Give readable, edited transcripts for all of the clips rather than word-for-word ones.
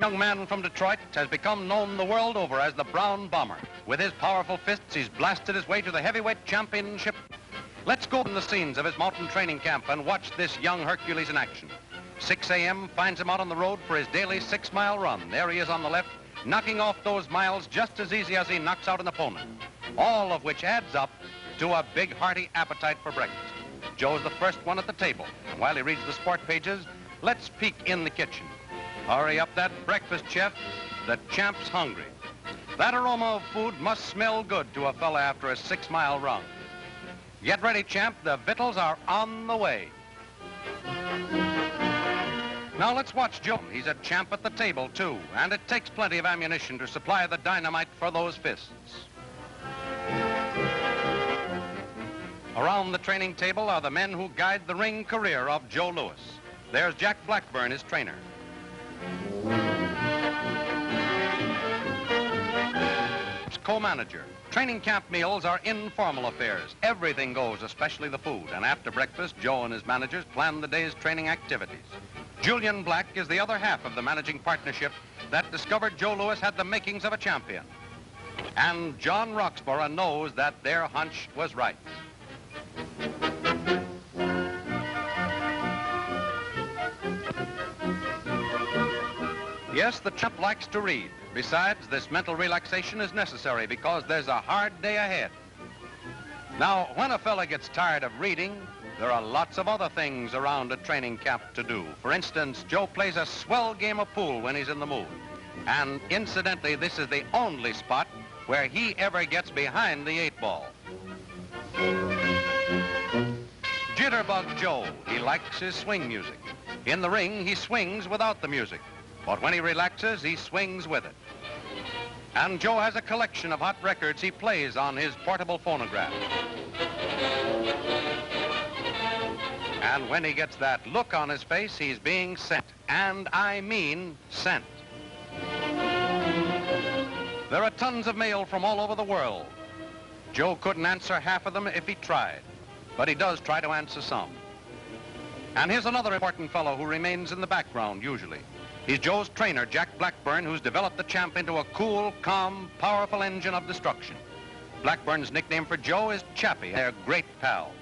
Young man from Detroit has become known the world over as the Brown Bomber. With his powerful fists, he's blasted his way to the heavyweight championship. Let's go in the scenes of his mountain training camp and watch this young Hercules in action. 6 a.m. finds him out on the road for his daily 6-mile run. There he is on the left, knocking off those miles just as easy as he knocks out an opponent. All of which adds up to a big, hearty appetite for breakfast. Joe's the first one at the table. And while he reads the sport pages, let's peek in the kitchen. Hurry up that breakfast, chef. The champ's hungry. That aroma of food must smell good to a fella after a 6-mile run. Get ready, champ. The victuals are on the way. Now let's watch Joe. He's a champ at the table, too, and it takes plenty of ammunition to supply the dynamite for those fists. Around the training table are the men who guide the ring career of Joe Louis. There's Jack Blackburn, his trainer. Co-manager. Training camp meals are informal affairs. Everything goes, especially the food. And after breakfast, Joe and his managers plan the day's training activities. Julian Black is the other half of the managing partnership that discovered Joe Louis had the makings of a champion. And John Roxborough knows that their hunch was right. Yes, the champ likes to read. Besides, this mental relaxation is necessary because there's a hard day ahead. Now, when a fella gets tired of reading, there are lots of other things around a training camp to do. For instance, Joe plays a swell game of pool when he's in the mood. And incidentally, this is the only spot where he ever gets behind the 8-ball. Jitterbug Joe, he likes his swing music. In the ring, he swings without the music. But when he relaxes, he swings with it. And Joe has a collection of hot records he plays on his portable phonograph. And when he gets that look on his face, he's being sent. And I mean sent. There are tons of mail from all over the world. Joe couldn't answer half of them if he tried, but he does try to answer some. And here's another important fellow who remains in the background usually. He's Joe's trainer, Jack Blackburn, who's developed the champ into a cool, calm, powerful engine of destruction. Blackburn's nickname for Joe is Chappie. They're great pals.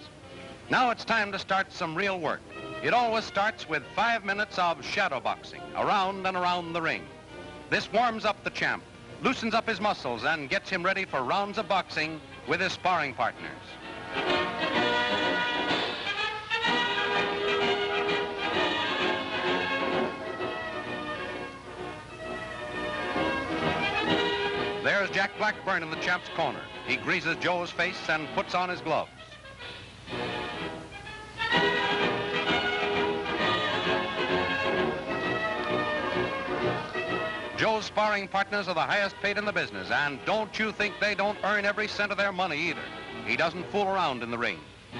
Now it's time to start some real work. It always starts with 5 minutes of shadow boxing, around and around the ring. This warms up the champ, loosens up his muscles, and gets him ready for rounds of boxing with his sparring partners. There's Jack Blackburn in the champ's corner. He greases Joe's face and puts on his gloves. Joe's sparring partners are the highest paid in the business, and don't you think they don't earn every cent of their money either. He doesn't fool around in the ring.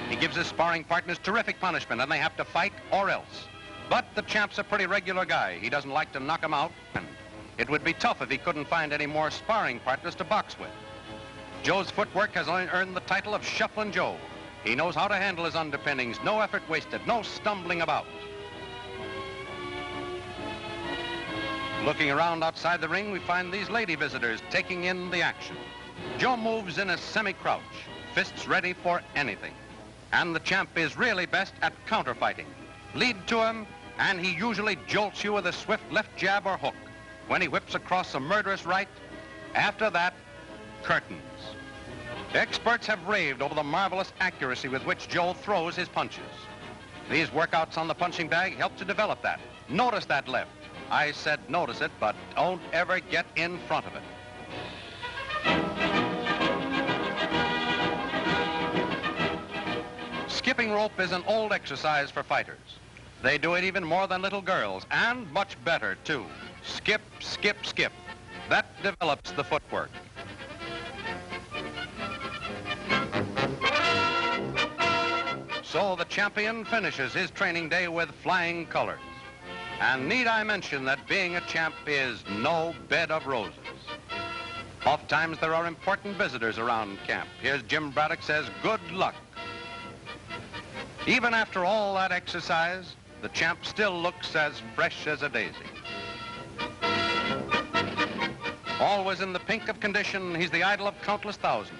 He gives his sparring partners terrific punishment, and they have to fight or else. But the champ's a pretty regular guy. He doesn't like to knock them out. It would be tough if he couldn't find any more sparring partners to box with. Joe's footwork has earned the title of Shufflin' Joe. He knows how to handle his underpinnings, no effort wasted, no stumbling about. Looking around outside the ring, we find these lady visitors taking in the action. Joe moves in a semi-crouch, fists ready for anything. And the champ is really best at counterfighting. Lead to him, and he usually jolts you with a swift left jab or hook. When he whips across a murderous right, after that, curtains. Experts have raved over the marvelous accuracy with which Joe throws his punches. These workouts on the punching bag help to develop that. Notice that left. I said notice it, but don't ever get in front of it. Skipping rope is an old exercise for fighters. They do it even more than little girls, and much better, too. Skip, skip, skip. That develops the footwork. So the champion finishes his training day with flying colors. And need I mention that being a champ is no bed of roses. Oftentimes there are important visitors around camp. Here's Jim Braddock says, good luck. Even after all that exercise, the champ still looks as fresh as a daisy. Always in the pink of condition, he's the idol of countless thousands.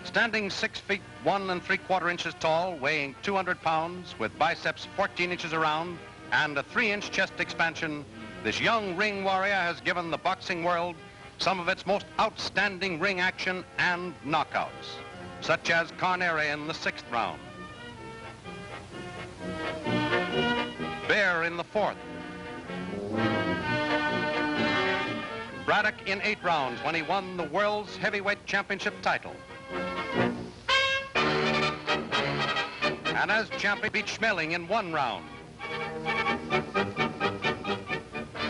Standing 6 feet 1 3/4 inches tall, weighing 200 pounds, with biceps 14 inches around and a 3-inch chest expansion, this young ring warrior has given the boxing world some of its most outstanding ring action and knockouts, such as Carnere in the 6th round, Bear in the 4th, Braddock in 8 rounds when he won the world's heavyweight championship title. And as champion beat Schmeling in 1 round.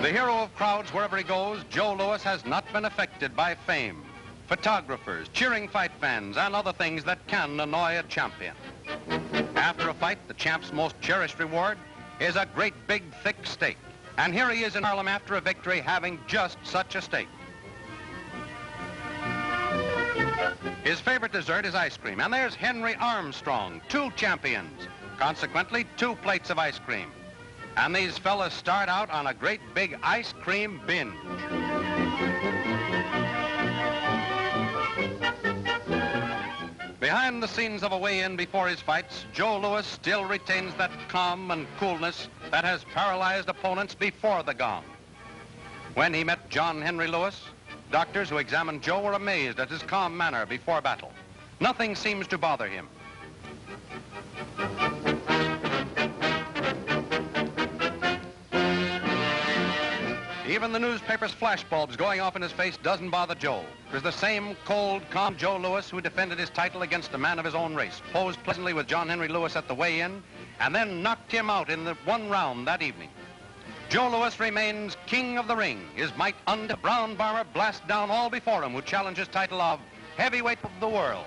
The hero of crowds wherever he goes, Joe Louis has not been affected by fame, photographers, cheering fight fans, and other things that can annoy a champion. After a fight, the champ's most cherished reward is a great big thick steak. And here he is in Harlem after a victory having just such a steak. His favorite dessert is ice cream, and there's Henry Armstrong, 2 champions, consequently 2 plates of ice cream. And these fellas start out on a great big ice cream binge. Behind the scenes of a weigh-in before his fights, Joe Louis still retains that calm and coolness that has paralyzed opponents before the gong. When he met John Henry Lewis, doctors who examined Joe were amazed at his calm manner before battle. Nothing seems to bother him. Even the newspaper's flashbulbs going off in his face doesn't bother Joe. It was the same cold, calm Joe Louis who defended his title against a man of his own race, posed pleasantly with John Henry Lewis at the weigh-in, and then knocked him out in the 1 round that evening. Joe Louis remains king of the ring. His might under Brown Bomber blasts down all before him who challenge his title of heavyweight of the world.